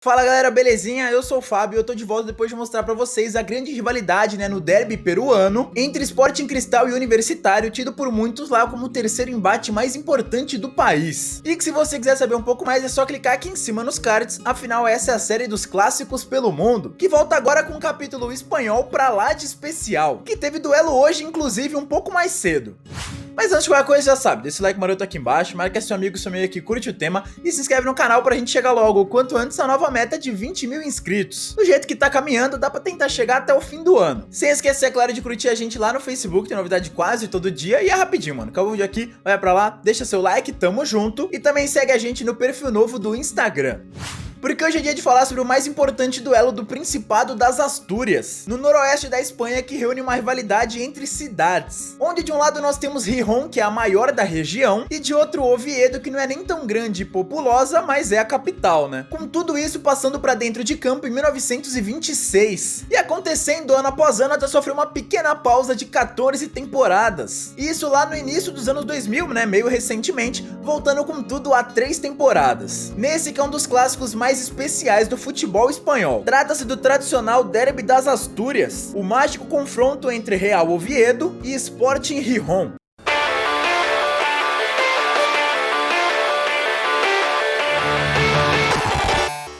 Fala galera, belezinha? Eu sou o Fábio e eu tô de volta depois de mostrar pra vocês a grande rivalidade, no derby peruano entre Sporting Cristal e Universitário, tido por muitos lá como o terceiro embate mais importante do país. E que se você quiser saber um pouco mais é só clicar aqui em cima nos cards, afinal essa é a série dos clássicos pelo mundo, que volta agora com um capítulo espanhol pra lá de especial, que teve duelo hoje inclusive um pouco mais cedo. Mas antes de qualquer coisa, já sabe, deixa o like maroto aqui embaixo, marca seu amigo, seu meio aqui, curte o tema e se inscreve no canal pra gente chegar logo o quanto antes a nova meta de 20 mil inscritos. Do jeito que tá caminhando, dá pra tentar chegar até o fim do ano. Sem esquecer, é claro, de curtir a gente lá no Facebook, tem novidade quase todo dia e é rapidinho, mano. Acabou o vídeo aqui, vai pra lá, deixa seu like, tamo junto e também segue a gente no perfil novo do Instagram. Porque hoje é dia de falar sobre o mais importante duelo do Principado das Astúrias, no noroeste da Espanha, que reúne uma rivalidade entre cidades, onde de um lado nós temos Gijón, que é a maior da região, e de outro Oviedo, que não é nem tão grande e populosa, mas é a capital, né? Com tudo isso passando pra dentro de campo em 1926, e acontecendo ano após ano até sofrer uma pequena pausa de 14 temporadas. E isso lá no início dos anos 2000, meio recentemente, voltando com tudo a 3 temporadas. Nesse que é um dos clássicos mais especiais do futebol espanhol. Trata-se do tradicional Derby das Astúrias, o mágico confronto entre Real Oviedo e Sporting Gijón.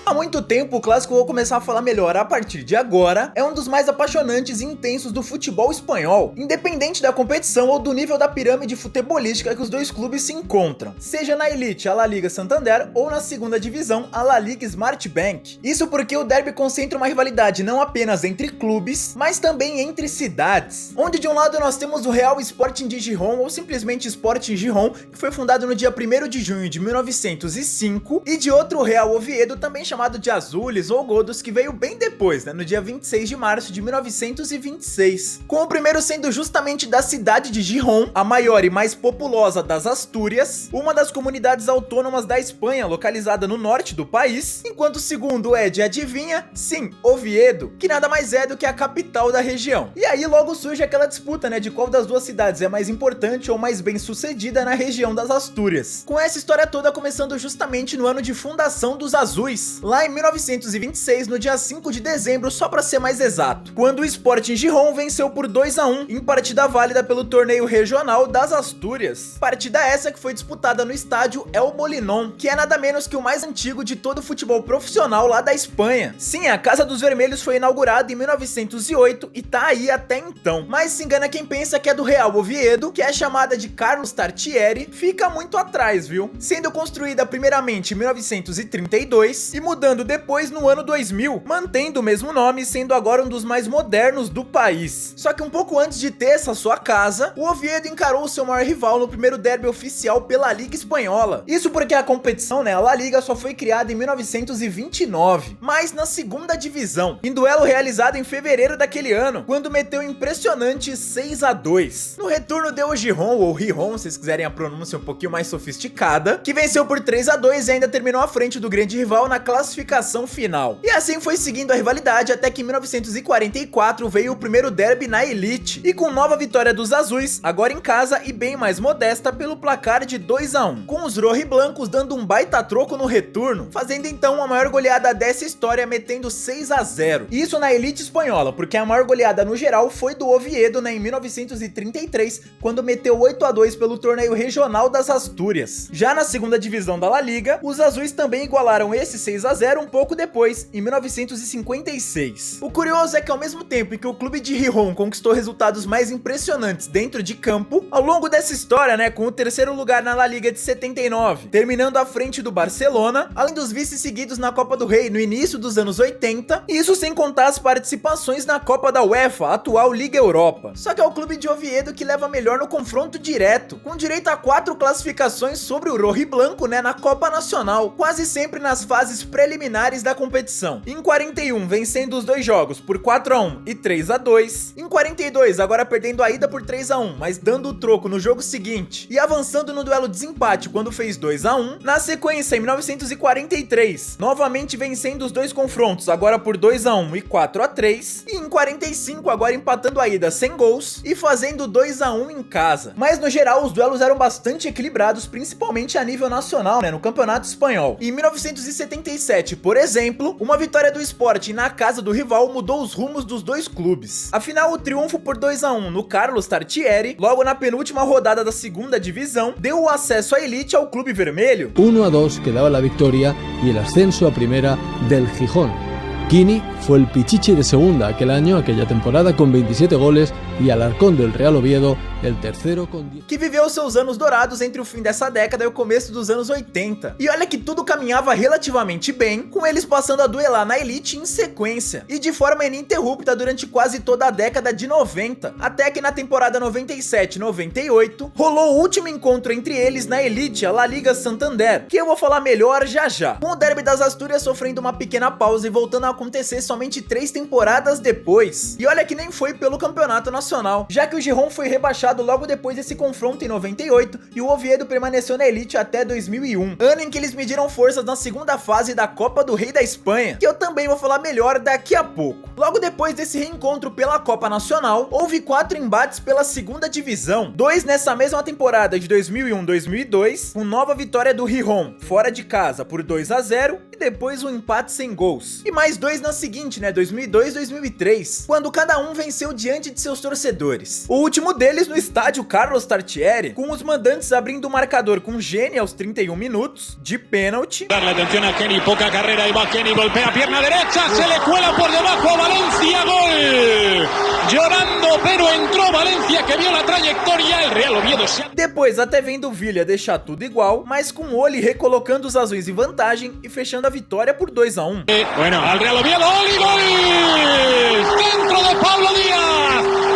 Há muito tempo, o clássico eu vou começar a falar melhor a partir de agora, é um dos mais apaixonantes e intensos do futebol espanhol, independente da competição ou do nível da pirâmide futebolística que os dois clubes se encontram, seja na elite, a La Liga Santander, ou na segunda divisão, a La Liga Smartbank. Isso porque o derby concentra uma rivalidade não apenas entre clubes, mas também entre cidades, onde de um lado nós temos o Real Sporting de Gijón, ou simplesmente Sporting Gijón, que foi fundado no dia 1º de junho de 1905, e de outro o Real Oviedo, também chamado de Azules ou Godos, que veio bem depois, no dia 26 de março de 1926, com o primeiro sendo justamente da cidade de Gijón, a maior e mais populosa das Astúrias, uma das comunidades autônomas da Espanha, localizada no norte do país, enquanto o segundo é de, adivinha? Sim, Oviedo, que nada mais é do que a capital da região. E aí logo surge aquela disputa, de qual das duas cidades é mais importante ou mais bem sucedida na região das Astúrias, com essa história toda começando justamente no ano de fundação dos Azuis, lá em 1926, no dia 5 de dezembro, só para ser mais exato, quando o Sporting Gijón venceu por 2-1 em partida válida pelo torneio regional das Astúrias. Partida essa que foi disputada no estádio El Molinón, que é nada menos que o mais antigo de todo o futebol profissional lá da Espanha. Sim, a Casa dos Vermelhos foi inaugurada em 1908 e tá aí até então, mas se engana quem pensa que é do Real Oviedo, que é chamada de Carlos Tartiere, fica muito atrás, viu? Sendo construída primeiramente em 1932 e mudando depois no ano 2000, mantendo o mesmo nome, sendo agora um dos mais modernos do país. Só que um pouco antes de ter essa sua casa, o Oviedo encarou seu maior rival no primeiro derby oficial pela Liga Espanhola. Isso porque a competição, a La Liga, só foi criada em 1929, mas na segunda divisão, em duelo realizado em fevereiro daquele ano, quando meteu impressionante 6-2. No retorno deu o Gijón, ou Gijón, se vocês quiserem a pronúncia um pouquinho mais sofisticada, que venceu por 3-2 e ainda terminou à frente do grande rival na classificação final. E assim foi seguindo a rivalidade até que em 1944 veio o primeiro derby na elite, e com nova vitória dos Azuis, agora em casa e bem mais modesta pelo placar de 2-1, com os rojiblancos dando um baita troco no retorno, fazendo então a maior goleada dessa história, metendo 6-0. Isso na elite espanhola, porque a maior goleada no geral foi do Oviedo, em 1933, quando meteu 8-2 pelo torneio regional das Astúrias. Já na segunda divisão da La Liga, os Azuis também igualaram esse 6-0 um pouco depois, em 1956. O curioso é que ao mesmo tempo em que o clube de Gijón conquistou resultados mais impressionantes dentro de campo, ao longo dessa história, com o terceiro lugar na La Liga de 79, terminando à frente do Barcelona, além dos vices seguidos na Copa do Rei no início dos anos 80, e isso sem contar as participações na Copa da UEFA, a atual Liga Europa. Só que é o clube de Oviedo que leva melhor no confronto direto, com direito a 4 classificações sobre o rojiblanco, na Copa Nacional, quase sempre nas fases preliminares da competição. Em 41, vencendo os 2 jogos por 4-1 e 3-2. Em 42, agora perdendo a ida por 3-1, mas dando o troco no jogo seguinte e avançando no duelo desempate quando fez 2-1. Na sequência, em 1943, novamente vencendo os 2 confrontos, agora por 2-1 e 4-3. E em 45, agora empatando a ida sem gols e fazendo 2-1 em casa. Mas no geral, os duelos eram bastante equilibrados, principalmente a nível nacional, no Campeonato Espanhol. Em 1976, 2007, por exemplo, uma vitória do Sport na casa do rival mudou os rumos dos dois clubes. Afinal, o triunfo por 2-1 no Carlos Tartiere, logo na penúltima rodada da segunda divisão, deu o acesso à elite ao clube vermelho. 1-2 que daba la victoria y el ascenso a primera del Gijón. Quini fue el pichichi de segunda aquella temporada con 27 goles y Alarcón del Real Oviedo el tercero con 10. Que viveu seus anos dourados entre o fim dessa década e o começo dos anos 80. E olha que tudo caminhava relativamente bem, com eles passando a duelar na elite em sequência, e de forma ininterrupta durante quase toda a década de 90, até que na temporada 97-98, rolou o último encontro entre eles na elite, a La Liga Santander, que eu vou falar melhor já já, com o derby das Astúrias sofrendo uma pequena pausa e voltando a acontecer somente 3 temporadas depois. E olha que nem foi pelo campeonato nacional, já que o Gijón foi rebaixado logo depois desse confronto em 98 e o Oviedo permaneceu na elite até 2001, ano em que eles mediram forças na segunda fase da Copa do Rei da Espanha, que eu também vou falar melhor daqui a pouco. Logo depois desse reencontro pela Copa Nacional, houve 4 embates pela segunda divisão, 2 nessa mesma temporada de 2001-2002, com nova vitória do Gijón, fora de casa por 2-0 e depois um empate sem gols, e mais 2 na seguinte, 2002-2003, quando cada um venceu diante de seus torcedores. O último deles no estádio Carlos Tartiere, com os mandantes abrindo o marcador com Geni aos 31 minutos, de pênalti. Darle atención a Kenny, poca carrera, y va Kenny, golpea pierna derecha, se le cuela por debajo a Valencia, gol! Llorando, pero entró Valencia, que vio la trayectoria, el Real Oviedo se... Depois até vendo o Villa deixar tudo igual, mas com o Oli recolocando os azuis em vantagem e fechando a vitória por 2-1. Bueno, al Real Oviedo, Oli, gol! Centro de Pablo Díaz!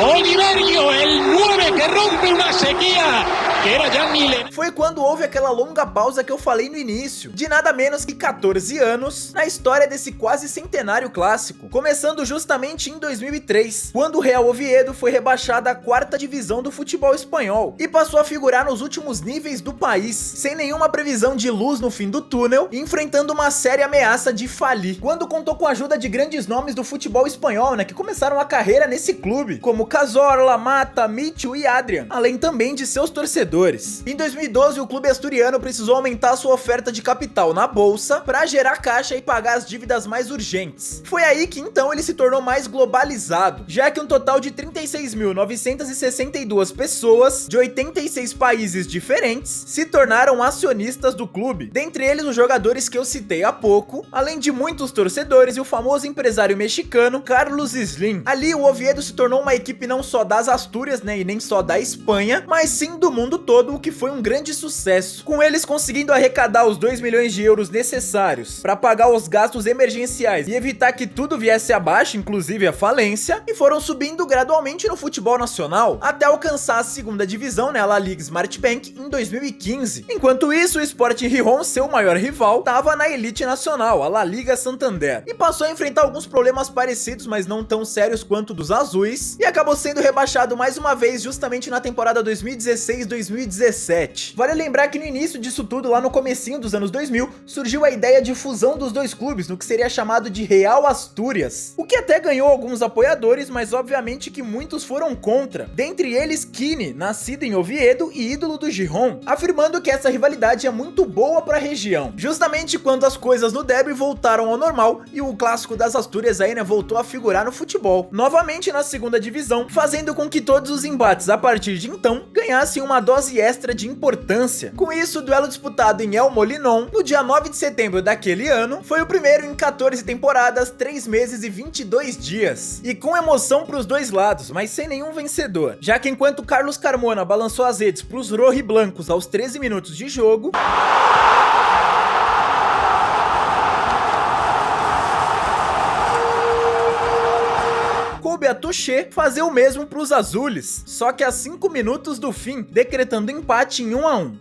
Oliverio, el 9 que rompe una sequía, que era ya Milen. Foi quando houve aquela longa pausa que eu falei no início, de nada menos que 14 anos, na história desse quase centenário clássico, começando justamente em 2003, quando o Real Oviedo foi rebaixado à 4ª divisão do futebol espanhol, e passou a figurar nos últimos níveis do país, sem nenhuma previsão de luz no fim do túnel, enfrentando uma séria ameaça de falir, quando contou com a ajuda de grandes nomes do futebol espanhol, que começaram a carreira nesse clube, como Cazorla, Mata, Mitchell e Adrian, além também de seus torcedores. Em 2012, o clube asturiano precisou aumentar sua oferta de capital na bolsa para gerar caixa e pagar as dívidas mais urgentes. Foi aí que então ele se tornou mais globalizado, já que um total de 36.962 pessoas de 86 países diferentes se tornaram acionistas do clube, dentre eles os jogadores que eu citei há pouco, além de muitos torcedores e o famoso empresário mexicano Carlos Slim. Ali o Oviedo se tornou uma equipe não só das Astúrias, e nem só da Espanha, mas sim do mundo todo, o que foi um grande sucesso, com eles conseguindo arrecadar os 2 milhões de euros necessários para pagar os gastos emergenciais e evitar que tudo viesse abaixo, inclusive a falência, e foram subindo gradualmente no futebol nacional, até alcançar a segunda divisão, a La Liga Smartbank, em 2015. Enquanto isso, o Sporting Gijón, seu maior rival, estava na elite nacional, a La Liga Santander, e passou a enfrentar alguns problemas parecidos, mas não tão sérios quanto dos azuis, e acabou sendo rebaixado mais uma vez justamente na temporada 2016-2017. Vale lembrar que no início disso tudo, lá no comecinho dos anos 2000, surgiu a ideia de fusão dos dois clubes, no que seria chamado de Real Astúrias, o que até ganhou alguns apoiadores, mas obviamente que muitos foram contra, dentre eles Quini, nascido em Oviedo e ídolo do Gijón, afirmando que essa rivalidade é muito boa para a região, justamente quando as coisas no derby voltaram ao normal e o clássico das Astúrias aí, voltou a figurar no futebol, novamente na segunda divisão, fazendo com que todos os embates a partir de então ganhassem uma dose extra de importância. Com isso, o duelo disputado em El Molinón, no dia 9 de setembro daquele ano, foi o primeiro em 14 temporadas, 3 meses e 22 dias. E com emoção pros dois lados, mas sem nenhum vencedor, já que enquanto Carlos Carmona balançou as redes pros rojiblancos aos 13 minutos de jogo, coube a Touché fazer o mesmo para os azules, só que a 5 minutos do fim, decretando empate em 1-1.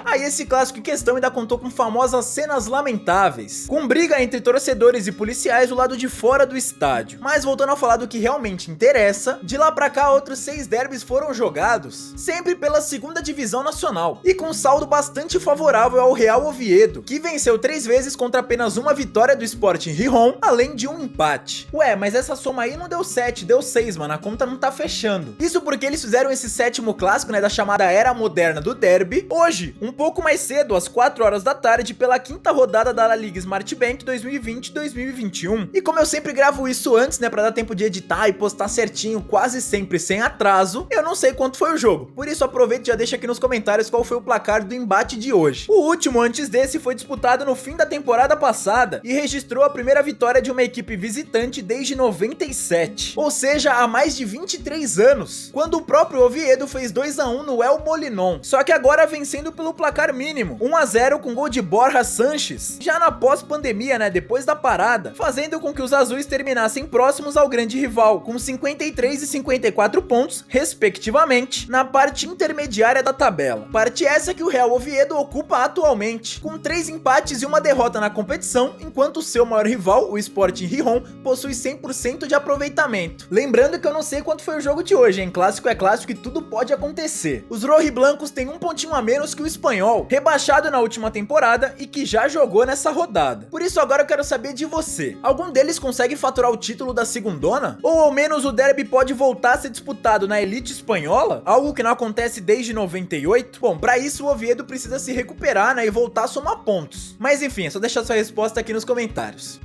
Aí esse esse clássico em questão ainda contou com famosas cenas lamentáveis, com briga entre torcedores e policiais do lado de fora do estádio. Mas voltando a falar do que realmente interessa, de lá pra cá outros 6 derbys foram jogados, sempre pela segunda divisão nacional, e com saldo bastante favorável ao Real Oviedo, que venceu 3 vezes contra apenas uma vitória do Sporting Gijón, além de um empate. Ué, mas essa soma aí não deu 7, deu 6, mano, a conta não tá fechando. Isso porque eles fizeram esse 7º clássico, né, da chamada era moderna do derby, hoje, um pouco mais cedo, às 4 horas da tarde, pela 5ª rodada da La Liga Smart Bank 2020-2021. E como eu sempre gravo isso antes, né, pra dar tempo de editar e postar certinho, quase sempre sem atraso, eu não sei quanto foi o jogo. Por isso aproveita e já deixa aqui nos comentários qual foi o placar do embate de hoje. O último antes desse foi disputado no fim da temporada passada e registrou a primeira vitória de uma equipe visitante desde 97, ou seja, há mais de 23 anos, quando o próprio Oviedo fez 2-1 no El Molinón, só que agora vencendo pelo placar mínimo, 1-0 com gol de Borja Sanches, já na pós-pandemia, né, depois da parada, fazendo com que os azuis terminassem próximos ao grande rival, com 53 e 54 pontos, respectivamente, na parte intermediária da tabela. Parte essa que o Real Oviedo ocupa atualmente, com 3 empates e uma derrota na competição, enquanto o seu maior rival, o Sporting Gijón, possui 100% de aproveitamento. Lembrando que eu não sei quanto foi o jogo de hoje, hein? Clássico é clássico e tudo pode acontecer. Os rojiblancos têm um pontinho a menos que o Espanhol, rebaixado na última temporada e que já jogou nessa rodada. Por isso agora eu quero saber de você. Algum deles consegue faturar o título da segundona? Ou ao menos o derby pode voltar a ser disputado na elite espanhola? Algo que não acontece desde 98? Bom, pra isso o Oviedo precisa se recuperar, né, e voltar a somar pontos. Mas enfim, é só deixar sua resposta aqui nos comentários.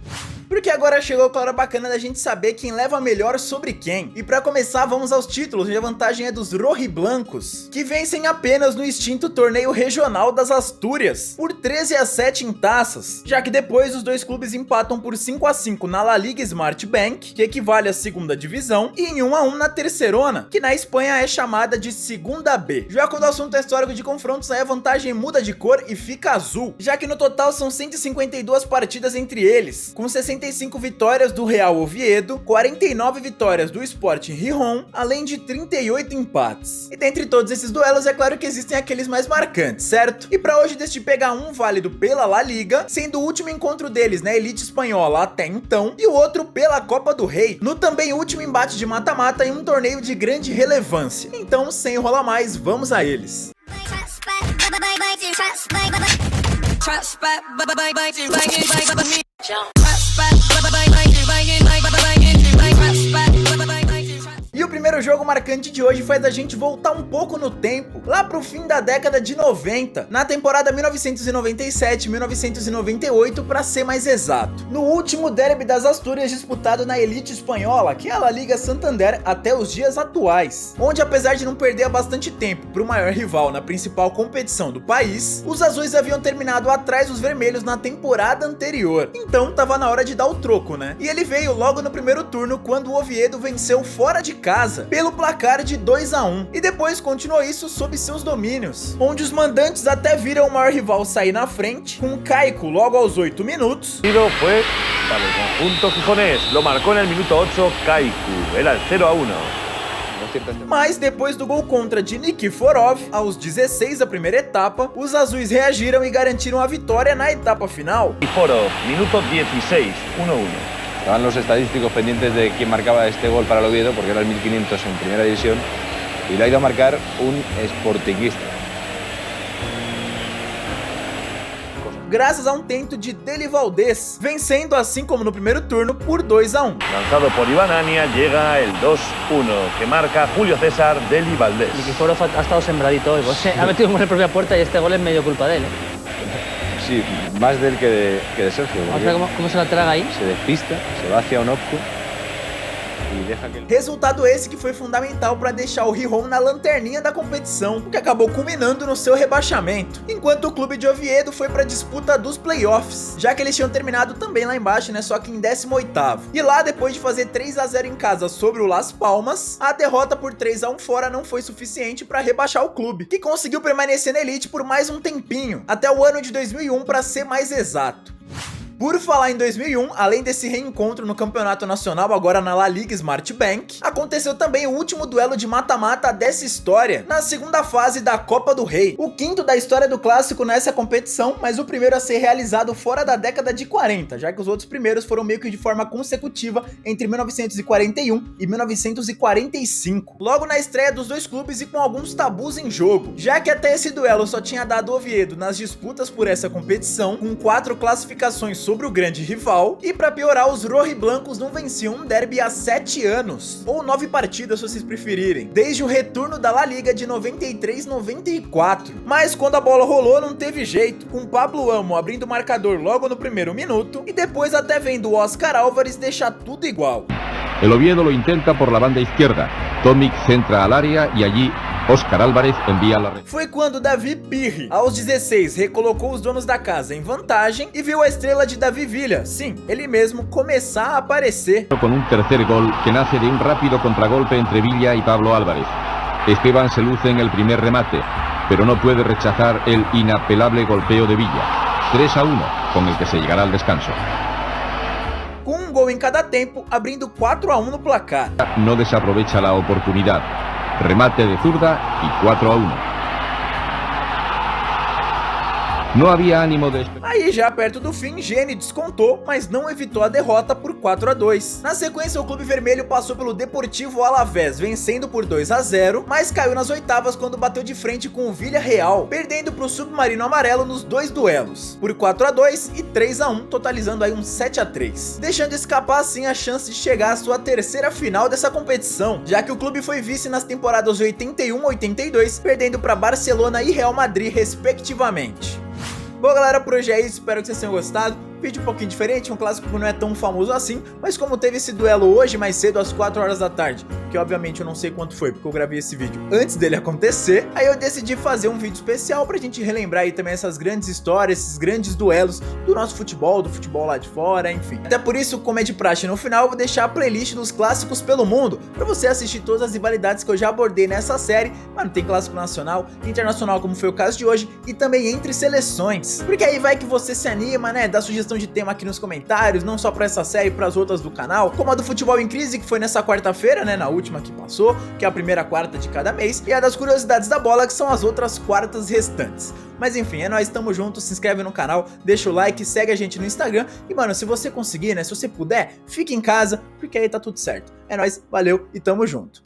Porque agora chegou a hora bacana da gente saber quem leva melhor sobre quem. E pra começar, vamos aos títulos, onde a vantagem é dos rojiblancos, que vencem apenas no extinto torneio regional das Astúrias, por 13-7 em taças, já que depois os dois clubes empatam por 5-5 na La Liga Smart Bank, que equivale à segunda divisão, e em 1-1 na terceirona, que na Espanha é chamada de segunda B. Já quando o assunto é histórico de confrontos, aí a vantagem muda de cor e fica azul, já que no total são 152 partidas entre eles, com 65 vitórias do Real Oviedo, 49 vitórias do Sporting Gijón, além de 38 empates. E dentre todos esses duelos, é claro que existem aqueles mais marcantes, certo? E pra hoje deste pegar um válido pela La Liga, sendo o último encontro deles na elite espanhola até então, e o outro pela Copa do Rei, no também último embate de mata-mata em um torneio de grande relevância. Então, sem enrolar mais, vamos a eles. E o primeiro jogo marcante de hoje faz a gente voltar um pouco no tempo, lá pro fim da década de 90, na temporada 1997-1998 para ser mais exato. No último derby das Astúrias disputado na elite espanhola, que é a La Liga Santander até os dias atuais, onde apesar de não perder há bastante tempo pro maior rival na principal competição do país, os azuis haviam terminado atrás dos vermelhos na temporada anterior, então tava na hora de dar o troco, né? E ele veio logo no primeiro turno quando o Oviedo venceu fora de casa pelo placar de 2-1 e depois continuou isso sob seus domínios, onde os mandantes até viram o maior rival sair na frente com Caico logo aos 8 minutos. Fue para el conjunto gijonés, lo marcó en el minuto 8 Caico, era el 0-1. Mas depois do gol contra de Nikiforov, aos 16 da primeira etapa, os azuis reagiram e garantiram a vitória na etapa final. Nikiforov, minuto 16, 1-1. Estaban los estadísticos pendientes de quién marcaba este gol para el Oviedo, porque era el 1500 en primera división, y lo ha ido a marcar un sportinguista. Graças a um tento de Deli Valdés, vencendo assim como no primeiro turno por 2-1. Lanzado por Iván Ania, llega el 2-1, que marca Julio César Deli Valdés. Nikiforov ha estado sembradito hoy, ha metido un gol en propia puerta y este gol es medio culpa de él, ¿eh? Sí, más de él que de Sergio. Vamos a ver cómo se la traga ahí. Se despista, se va hacia Onopko e deixa que... Resultado esse que foi fundamental para deixar o Gijón na lanterninha da competição, o que acabou culminando no seu rebaixamento, enquanto o clube de Oviedo foi para a disputa dos playoffs, já que eles tinham terminado também lá embaixo, né, só que em 18º. E lá, depois de fazer 3-0 em casa sobre o Las Palmas, a derrota por 3-1 fora não foi suficiente para rebaixar o clube, que conseguiu permanecer na elite por mais um tempinho, até o ano de 2001 para ser mais exato. Por falar em 2001, além desse reencontro no campeonato nacional, agora na La Liga Smart Bank, aconteceu também o último duelo de mata-mata dessa história, na segunda fase da Copa do Rei. O quinto da história do clássico nessa competição, mas o primeiro a ser realizado fora da década de 40, já que os outros primeiros foram meio que de forma consecutiva entre 1941 e 1945. Logo na estreia dos dois clubes e com alguns tabus em jogo, já que até esse duelo só tinha dado Oviedo nas disputas por essa competição, com 4 classificações sobre o grande rival, e pra piorar, os rojiblancos não venciam um derby há 7 anos, ou 9 partidas se vocês preferirem, desde o retorno da La Liga de 93-94. Mas quando a bola rolou não teve jeito, com Pablo Amo abrindo o marcador logo no primeiro minuto, e depois até vendo o Oscar Álvares deixar tudo igual. El Oviedo lo intenta por la banda izquierda, Tomic centra al área y allí Oscar Álvarez envía la red. Foi quando Davi Pirri, aos 16, recolocou os donos da casa em vantagem e viu a estrela de Davi Villa, sim, ele mesmo, começar a aparecer. Con un tercer gol que nace de un rápido contragolpe entre Villa y Pablo Álvarez. Esteban se luce en el primer remate, pero no puede rechazar el inapelable golpeo de Villa. 3-1, con el que se llegará al descanso. Com um gol em cada tempo, abrindo 4-1 no placar. No desaprovecha la oportunidad. Remate de zurda y 4-1. No había ánimo de... Aí já perto do fim, Gene descontou, mas não evitou a derrota por 4-2. Na sequência, o clube vermelho passou pelo Deportivo Alavés, vencendo por 2-0, mas caiu nas oitavas quando bateu de frente com o Villarreal, perdendo para o Submarino Amarelo nos 2 duelos, por 4-2 e 3-1, totalizando aí um 7-3, deixando escapar assim a chance de chegar à sua terceira final dessa competição, já que o clube foi vice nas temporadas 81-82, perdendo para Barcelona e Real Madrid respectivamente. Bom, galera, por hoje é isso, espero que vocês tenham gostado. Vídeo um pouquinho diferente, um clássico que não é tão famoso assim, mas como teve esse duelo hoje mais cedo às 4 horas da tarde, que obviamente eu não sei quanto foi, porque eu gravei esse vídeo antes dele acontecer, aí eu decidi fazer um vídeo especial pra gente relembrar aí também essas grandes histórias, esses grandes duelos do nosso futebol, do futebol lá de fora, enfim. Até por isso, como é de praxe no final, eu vou deixar a playlist dos clássicos pelo mundo, pra você assistir todas as rivalidades que eu já abordei nessa série. Mano, tem clássico nacional, internacional, como foi o caso de hoje, e também entre seleções, porque aí vai que você se anima, né, dá sugestão de tema aqui nos comentários, não só pra essa série, para as outras do canal, como a do Futebol em Crise, que foi nessa quarta-feira, né, na última que passou, que é a primeira quarta de cada mês, e a das curiosidades da bola, que são as outras quartas restantes. Mas enfim, é nóis, tamo junto, se inscreve no canal, deixa o like, segue a gente no Instagram, e mano, se você conseguir, né, se você puder, fique em casa, porque aí tá tudo certo. É nóis, valeu e tamo junto.